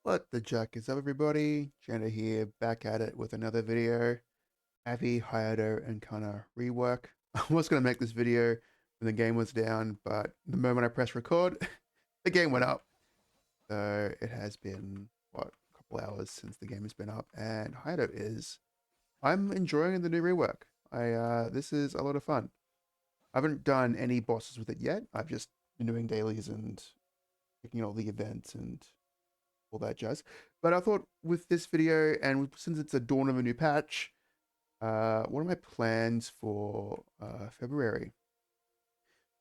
What the jack is up, everybody? Jana here, back at it with another video. Abby, Hayato, and Kanna rework. I was going to make this video when the game was down, but the moment I pressed record, the game went up. So it has been, what, a couple hours since the game has been up, and Hayato is. I'm enjoying the new rework. This is a lot of fun. I haven't done any bosses with it yet. I've just been doing dailies and picking all the events and all that jazz. But I thought with this video, and since it's a dawn of a new patch, what are my plans for February?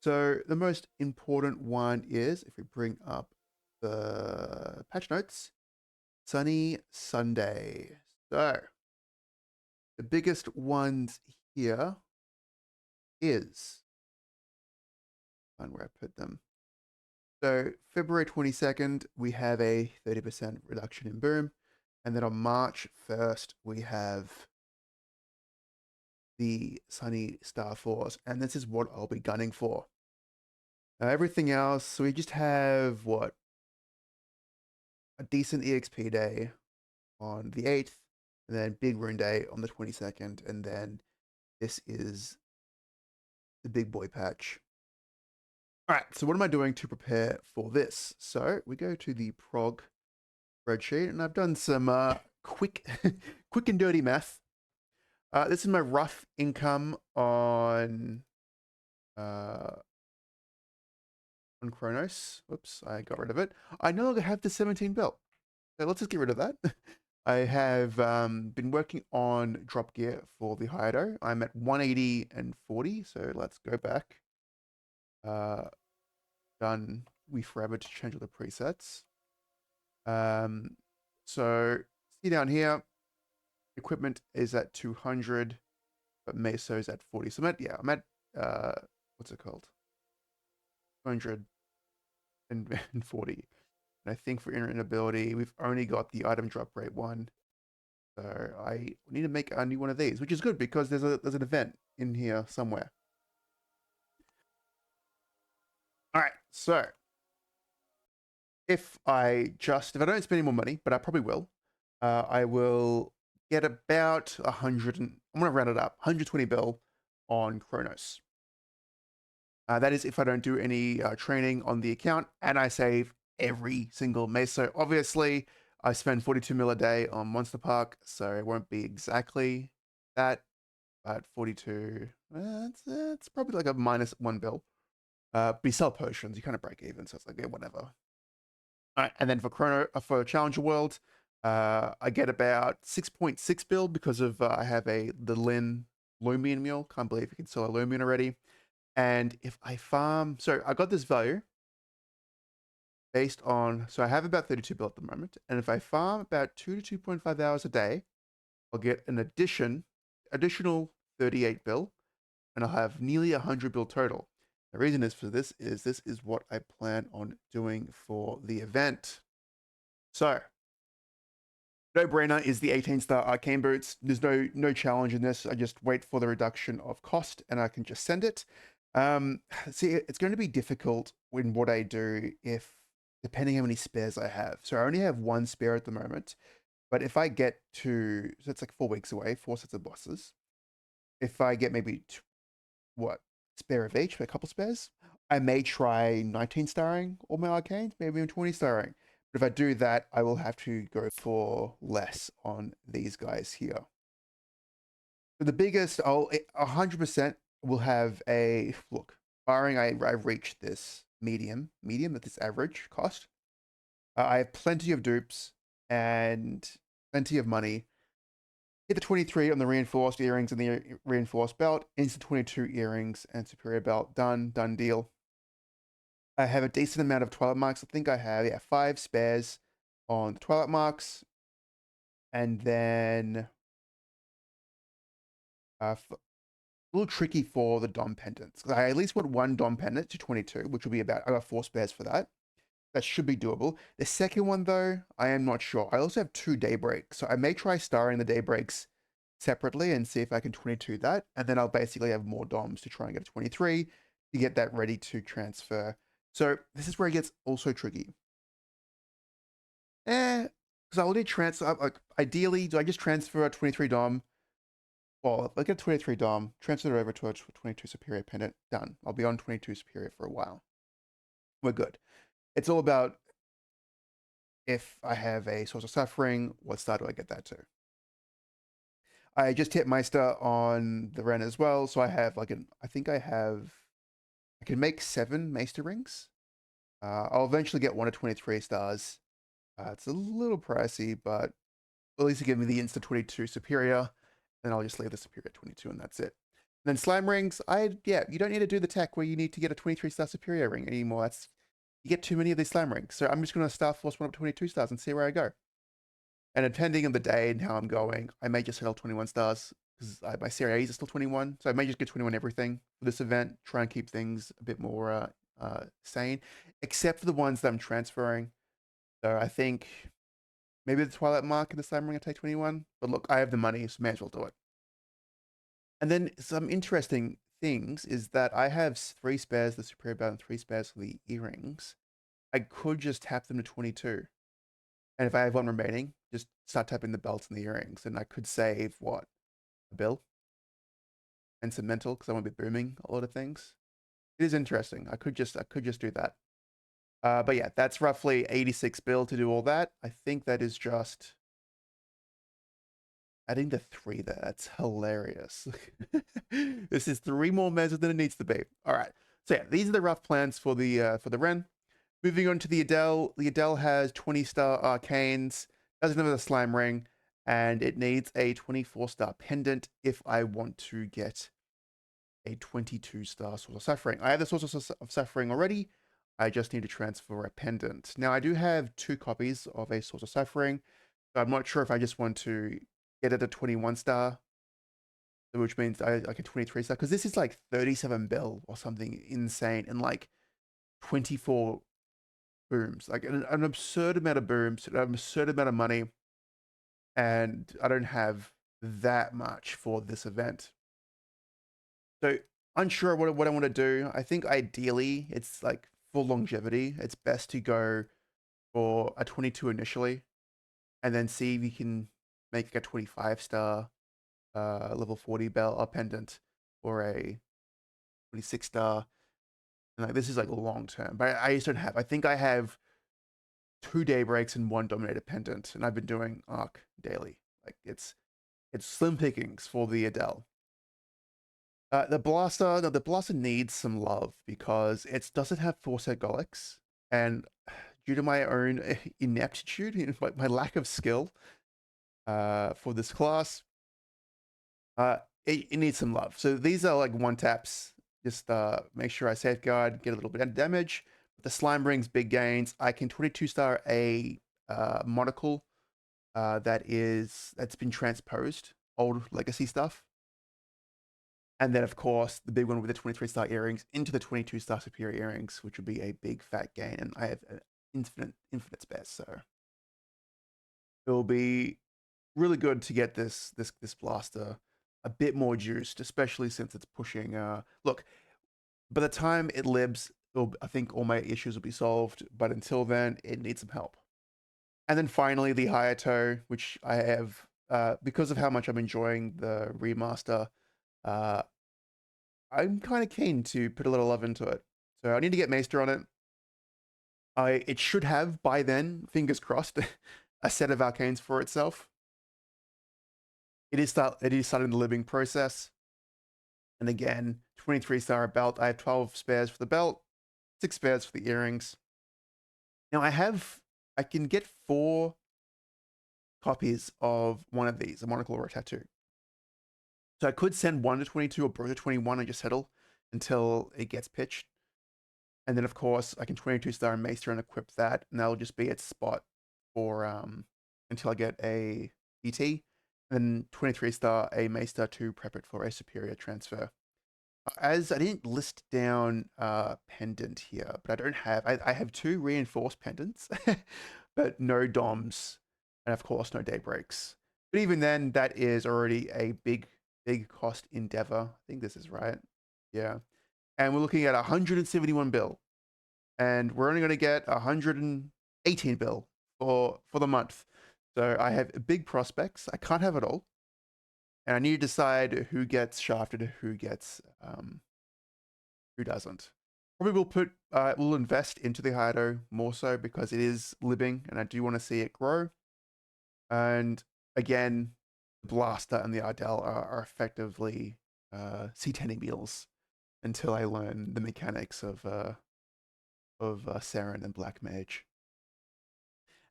So the most important one is, if we bring up the patch notes, Sunny Sunday. So the biggest ones here is, find where I put them. So February 22nd, we have a 30% reduction in boom. And then on March 1st, we have the Sunny Star Force. And this is what I'll be gunning for. Everything else, so we just have, what, a decent EXP day on the 8th, and then Big Rune Day on the 22nd. And then this is the big boy patch. All right, so what am I doing to prepare for this? So we go to the prog spreadsheet, and I've done some quick and dirty math. This is my rough income on Kronos. Whoops, I got rid of it. I no longer have the 17 belt. So let's just get rid of that. I have been working on drop gear for the Hayato. I'm at 180 and 40, so let's go back. Done we forever to change all the presets. So see down here, equipment is at 200, but meso is at 40. So I'm at what's it called? 240. And I think for internet ability, we've only got the item drop rate one. So I need to make a new one of these, which is good because there's an event in here somewhere. All right, so if I don't spend any more money, but I probably will, I will get about 100 and I'm gonna round it up, 120 bill on Kronos. That is if I don't do any training on the account and I save every single meso. Obviously, I spend 42 mil a day on Monster Park, so it won't be exactly that, but 42, it's probably like a -1 bill. But you sell potions, you kind of break even, so it's like, yeah, whatever. All right, and then for Challenger World, I get about 6.6 bill because of I have the Lin Lumion Mule. Can't believe you can sell a Lumion already. And if I farm, so I got this value based on, so I have about 32 bill at the moment. And if I farm about 2 to 2.5 hours a day, I'll get an additional 38 bill, and I'll have nearly 100 bill total. The reason is for this is what I plan on doing for the event. So, no brainer is the 18-star arcane boots. There's no challenge in this. I just wait for the reduction of cost and I can just send it. See, it's going to be difficult in what I do if, depending how many spares I have. So I only have one spare at the moment, but if I get to, so it's like 4 weeks away, 4 sets of bosses. If I get maybe spare of each, a couple spares, I may try 19 starring all my arcanes, maybe even 20 starring. But if I do that, I will have to go for less on these guys here. So the biggest, 100% will have a, look, barring I reach this medium at this average cost. I have plenty of dupes and plenty of money. Hit the 23 on the reinforced earrings and the reinforced belt, into 22 earrings and superior belt. Done deal. I have a decent amount of Twilight marks. I think I have 5 spares on the Twilight marks, and then a little tricky for the Dom pendants. I at least want 1 Dom pendant to 22, which will be about, I got 4 spares for that. That should be doable. The second one, though, I am not sure. I also have 2 daybreaks, so I may try starring the daybreaks separately and see if I can 22 that, and then I'll basically have more DOMs to try and get a 23 to get that ready to transfer. So this is where it gets also tricky. Because I'll need transfer. Like, ideally, do I just transfer a 23 Dom? Well, if I get 23 Dom, transfer it over to a 22 Superior pendant. Done. I'll be on 22 Superior for a while. We're good. It's all about if I have a source of suffering, what star do I get that to? I just hit Meister on the Ren as well, so I have like I think I can make 7 Meister rings. I'll eventually get one of 23 stars. It's a little pricey, but at least it give me the insta 22 superior. Then I'll just leave the superior 22 and that's it. And then slime rings, yeah, you don't need to do the tech where you need to get a 23 star superior ring anymore. You get too many of these slime rings. So I'm just gonna star force one up 22 stars and see where I go. And depending on the day and how I'm going, I may just settle 21 stars because my Series is still 21. So I may just get 21 everything for this event, try and keep things a bit more sane, except for the ones that I'm transferring. So I think maybe the Twilight Mark and the Slime Ring I take 21. But look, I have the money, so may as well do it. And then some interesting things is that I have 3 spares, the Superior Belt, and 3 spares for the earrings. I could just tap them to 22. And if I have one remaining, just start tapping the belts and the earrings. And I could save, what, a bill? And some mental, because I won't be booming a lot of things. It is interesting. I could just do that. But yeah, that's roughly 86 bill to do all that. I think that is just adding the 3 there. That's hilarious. This is 3 more measures than it needs to be. All right. So yeah, these are the rough plans for the Ren. Moving on to the Adele. The Adele has 20-star arcanes, doesn't have a slime ring, and it needs a 24-star pendant if I want to get a 22-star Source of Suffering. I have the Source of Suffering already. I just need to transfer a pendant. Now, I do have 2 copies of a Source of Suffering, so I'm not sure if I just want to get it a 21-star, which means I like a 23-star, because this is like 37 bill or something insane, and like 24 booms, like an absurd amount of booms, an absurd amount of money, and I don't have that much for this event. So unsure what I want to do. I think ideally it's like for longevity, it's best to go for a 22 initially, and then see if you can make a 25-star level 40 bell or pendant, or a 26-star. And like this is like long term, but I just don't have. I think I have 2 daybreaks and 1 dominated pendant, and I've been doing arc daily. Like it's slim pickings for the Adele. The blaster needs some love because it doesn't have 4 set Golics, and due to my own ineptitude, my lack of skill for this class, it needs some love. So these are like 1 taps. Just make sure I safeguard, get a little bit of damage. The slime brings big gains. I can 22-star a monocle that's been transposed, old legacy stuff. And then, of course, the big one with the 23-star earrings into the 22-star superior earrings, which would be a big fat gain. And I have an infinite spares, so it'll be really good to get this blaster a bit more juiced, especially since it's pushing. Look, by the time it libs, I think all my issues will be solved. But until then, it needs some help. And then finally, the Hayato, which I have because of how much I'm enjoying the remaster. I'm kind of keen to put a little love into it. So I need to get Maester on it. It should have, by then, fingers crossed, a set of arcanes for itself. It is starting the living process. And again, 23-star belt. I have 12 spares for the belt, 6 spares for the earrings. Now I can get 4 copies of one of these, a monocle or a tattoo. So I could send 1 to 22 or both to 21 and just settle until it gets pitched. And then, of course, I can 22-star Maester and equip that, and that'll just be its spot for until I get a ET. And then 23-star a Maester to prep it for a superior transfer. As I didn't list down pendant here, but I don't have. I have 2 reinforced pendants, but no DOMs, and of course no daybreaks. But even then, that is already a big cost endeavor. I think this is right. Yeah. And we're looking at 171 bill. And we're only going to get 118 bill for the month. So I have big prospects. I can't have it all, and I need to decide who gets shafted, who doesn't. Probably we'll invest into the Hayato more so because it is living, and I do want to see it grow. And again, the Blaster and the Adele are effectively C10 meals until I learn the mechanics of Saren and Black Mage,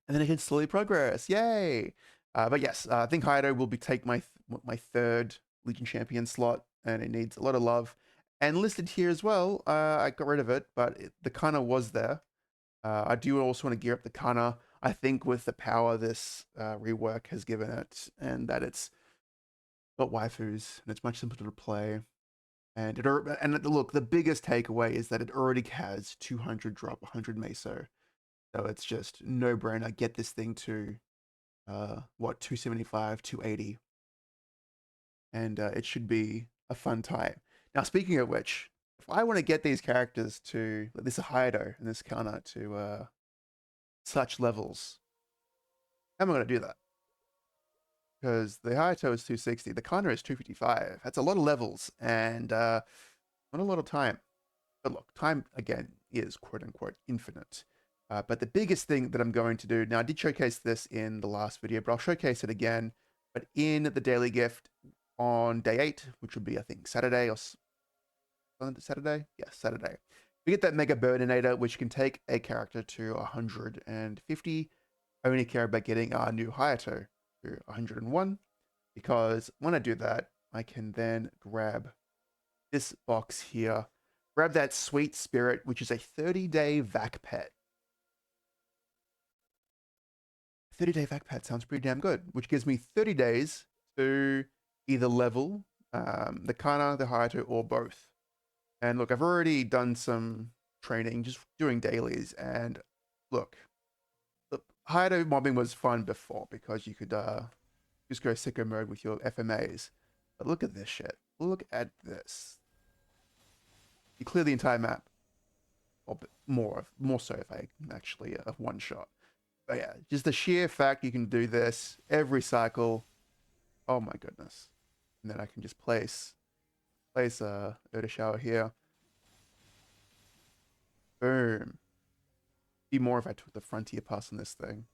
and then I can slowly progress. Yay! But yes, I think Hayato will take my third Legion Champion slot, and it needs a lot of love. And listed here as well, I got rid of it, but the Kanna was there. I do also want to gear up the Kanna. I think with the power this rework has given it, and that it's got waifus and it's much simpler to play. And look, the biggest takeaway is that it already has 200 drop, 100 meso. So it's just no brainer. Get this thing to 275, 280, and it should be a fun time. Now, speaking of which, if I want to get these characters to this Hayato and this Kanna to such levels, how am I going to do that? Because the Hayato is 260, the Kanna is 255. That's a lot of levels and not a lot of time. But look, time again is quote unquote infinite. But the biggest thing that I'm going to do now, I did showcase this in the last video, but I'll showcase it again. But in the daily gift on day 8, which would be I think Saturday or Saturday, yes, Saturday, we get that Mega Burninator, which can take a character to 150. I only care about getting our new Hayato to 101, because when I do that, I can then grab this box here, grab that Sweet Spirit, which is a 30-day vac pet. 30-day vac pet sounds pretty damn good, which gives me 30 days to either level the Kanna, the Hayato, or both. And look, I've already done some training, just doing dailies, and look, Hayato mobbing was fun before because you could just go sicko mode with your FMAs. But look at this shit. Look at this. You clear the entire map. Or more so if I actually one shot. But yeah, just the sheer fact you can do this every cycle. Oh my goodness. And then I can just place Earth Shower here. Boom. Be more if I took the frontier pass on this thing.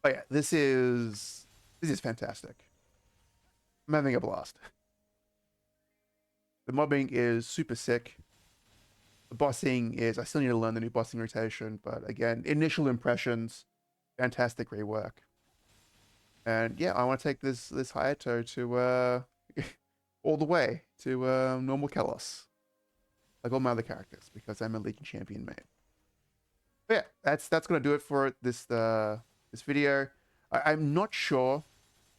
But yeah, this is fantastic. I'm having a blast. The mobbing is super sick. The bossing is, I still need to learn the new bossing rotation, but again, initial impressions, fantastic rework. And yeah, I want to take this Hayato to all the way to normal Kalos, like all my other characters, because I'm a Legion champion main. But yeah, that's gonna do it for this video. I'm not sure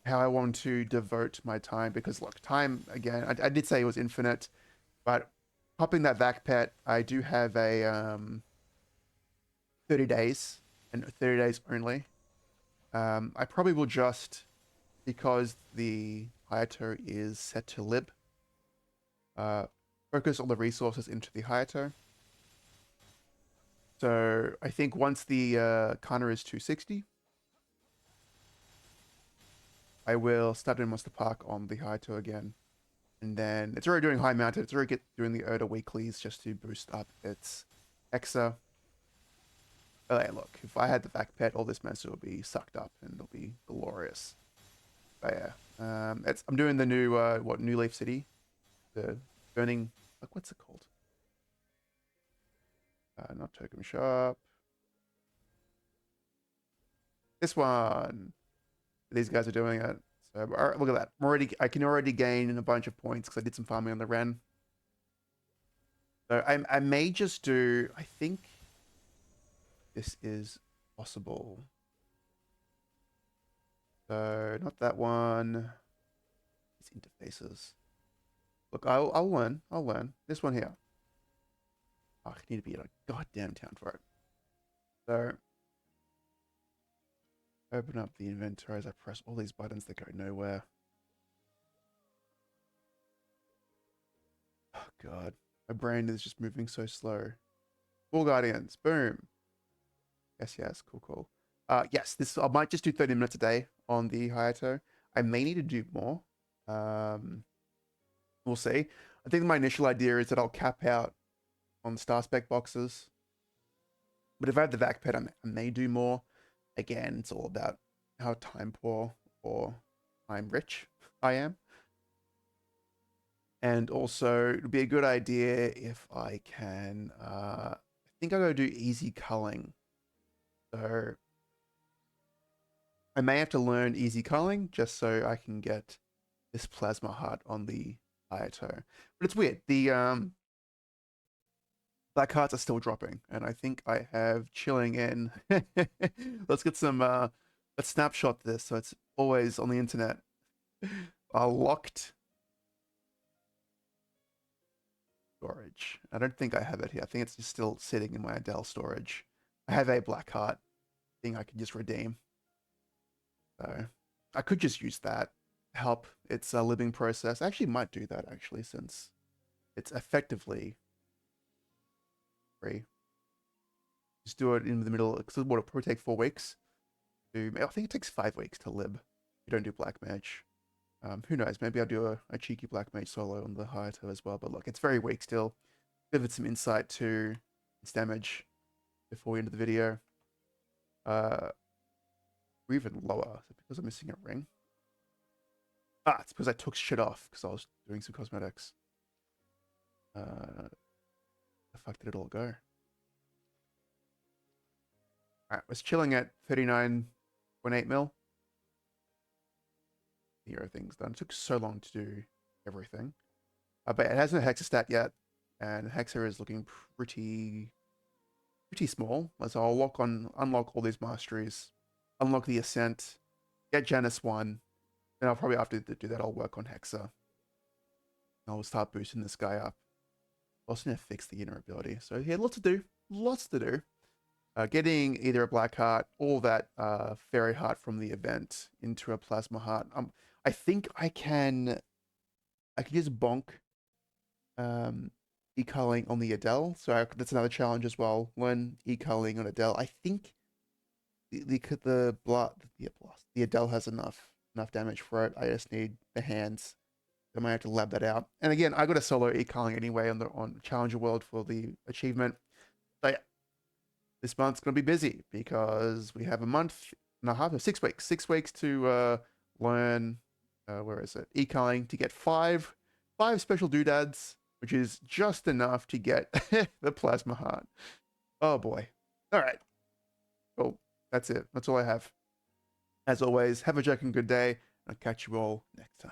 how I want to devote my time, because look, time again, I did say it was infinite, but popping that vac pet, I do have a 30 days and 30 days only. I probably will just, because the Hayato is set to lib, focus all the resources into the Hayato. So I think once the Kanna is 260, I will start doing Monster Park on the Hayato again. And then it's already doing high mounted. It's already doing the Erda weeklies just to boost up its Hexa. But hey, look, if I had the vac pet, all this meso would be sucked up and it'll be glorious. But yeah, I'm doing the new New Leaf City, the burning, like what's it called? Not Token Shop. This one. These guys are doing it. So look at that. I can already gain a bunch of points because I did some farming on the Ren. So I may just do, I think this is possible. So not that one. These interfaces. Look, I'll learn. I'll learn. This one here. Oh, I need to be in a goddamn town for it. So open up the inventory as I press all these buttons that go nowhere. Oh god. My brain is just moving so slow. Full Guardians. Boom. Yes, cool. Yes, this I might just do 30 minutes a day on the Hayato. I may need to do more. Um, we'll see. I think my initial idea is that I'll cap out on the star spec boxes. But if I have the vac pet, I may do more. Again, it's all about how time poor or time rich I am. And also, it would be a good idea if I can. I think I'll go do easy culling. So I may have to learn easy culling just so I can get this plasma heart on the Hayato. But it's weird. The black hearts are still dropping, and I think I have chilling in. Let's get some. Let's snapshot this so it's always on the internet. Locked storage. I don't think I have it here. I think it's just still sitting in my Adele storage. I have a black heart thing I can just redeem. So I could just use that to help its living process. I actually might do that actually, since it's effectively free. Just do it in the middle, because it'll probably take 4 weeks. I think it takes 5 weeks to lib. You don't do black mage. Who knows? Maybe I'll do a cheeky black mage solo on the Hayato as well. But look, it's very weak still. Give it some insight to its damage before we end the video. Or even lower. Is it because I'm missing a ring? It's because I took shit off because I was doing some cosmetics. The fuck did it all go? Alright, was chilling at 39.8 mil. Hero things done. It took so long to do everything. But it hasn't a Hexa stat yet. And Hexa is looking pretty small. So I'll unlock all these masteries, unlock the Ascent, get Janus 1. Then I'll probably, after to do that, I'll work on Hexa. I'll start boosting this guy up. Also need to fix the inner ability. So yeah, lots to do. Lots to do. Getting either a black heart or that fairy heart from the event into a plasma heart. I think I can just bonk e-culling on the Adele. So that's another challenge as well. Learn e-culling on Adele. I think the Adele has enough damage for it. I just need the hands. I might have to lab that out. And again, I got a solo e-culling anyway on Challenger World for the achievement. So yeah, this month's gonna be busy because we have a month and a half, 6 weeks. 6 weeks to learn. Where is it? E-culling to get five special doodads, which is just enough to get the plasma heart. Oh boy. All right. Well, that's it. That's all I have. As always, have a jack and good day. I'll catch you all next time.